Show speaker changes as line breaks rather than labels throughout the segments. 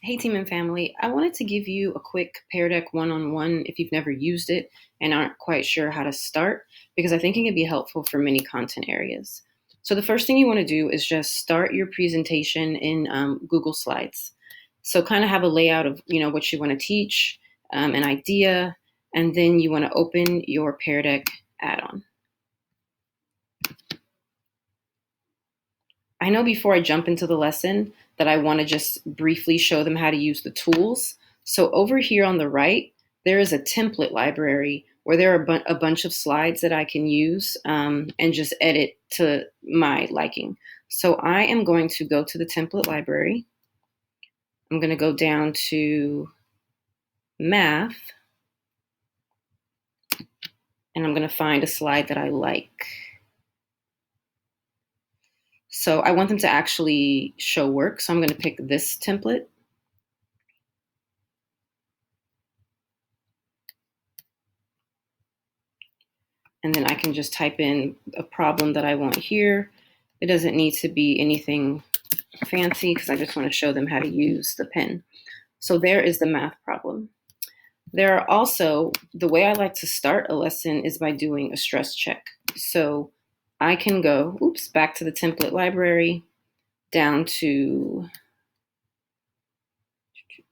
Hey, team and family. I wanted to give you a quick Pear Deck one-on-one if you've never used it and aren't quite sure how to start, because I think it can be helpful for many content areas. So the first thing you want to do is just start your presentation in Google Slides. So kind of have a layout of what you want to teach, an idea, and then you want to open your Pear Deck add-on. I know before I jump into the lesson that I want to just briefly show them how to use the tools. So over here on the right, there is a template library where there are a bunch of slides that I can use and just edit to my liking. So I am going to go to the template library. I'm going to go down to math, and I'm going to find a slide that I like. So I want them to actually show work. So I'm going to pick this template. And then I can just type in a problem that I want here. It doesn't need to be anything fancy because I just want to show them how to use the pen. So there is the math problem. There are also, the way I like to start a lesson is by doing a stress check. So I can go, back to the template library, down to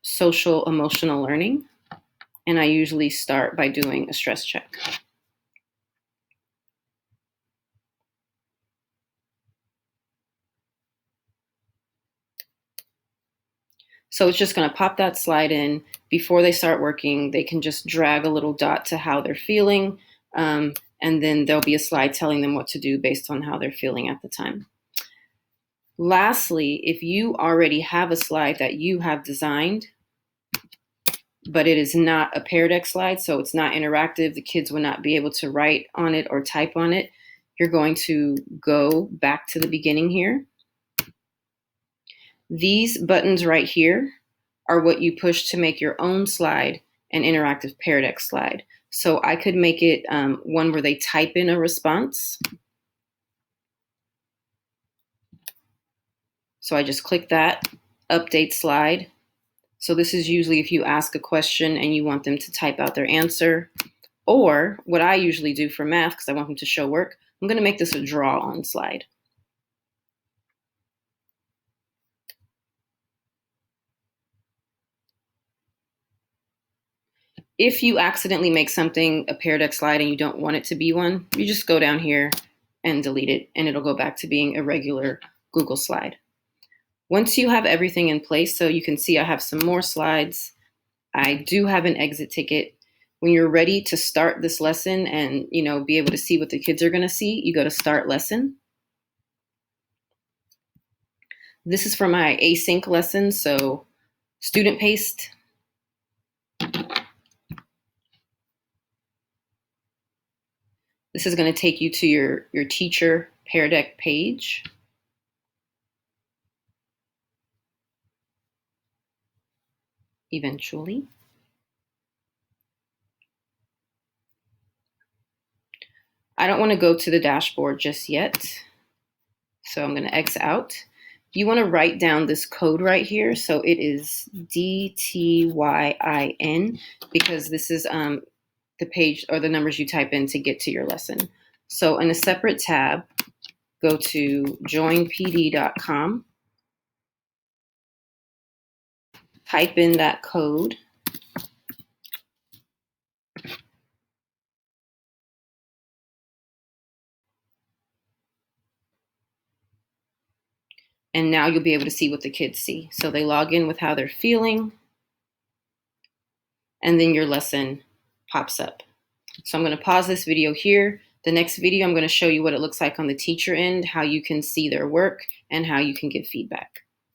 social emotional learning. And I usually start by doing a stress check. So it's just going to pop that slide in. Before they start working, they can just drag a little dot to how they're feeling. And then there'll be a slide telling them what to do based on how they're feeling at the time. Lastly, if you already have a slide that you have designed, but it is not a Pear Deck slide, so it's not interactive, the kids will not be able to write on it or type on it, you're going to go back to the beginning here. These buttons right here are what you push to make your own slide an interactive Pear Deck slide. So I could make it one where they type in a response. So I just click that, update slide. So this is usually if you ask a question and you want them to type out their answer. Or what I usually do for math, because I want them to show work, I'm going to make this a draw on slide. If you accidentally make something a Pear Deck slide and you don't want it to be one, you just go down here and delete it, and it'll go back to being a regular Google slide. Once you have everything in place, so you can see I have some more slides. I do have an exit ticket. When you're ready to start this lesson and be able to see what the kids are going to see, you go to Start Lesson. This is for my async lesson, so student paste. This is going to take you to your teacher Pear Deck page. Eventually. I don't want to go to the dashboard just yet, so I'm going to X out. You want to write down this code right here. So it is DTYIN because this is the page or the numbers you type in to get to your lesson. So in a separate tab, go to joinpd.com, type in that code, and now you'll be able to see what the kids see. So they log in with how they're feeling, and then your lesson pops up. So I'm going to pause this video here. The next video, I'm going to show you what it looks like on the teacher end, how you can see their work, and how you can give feedback.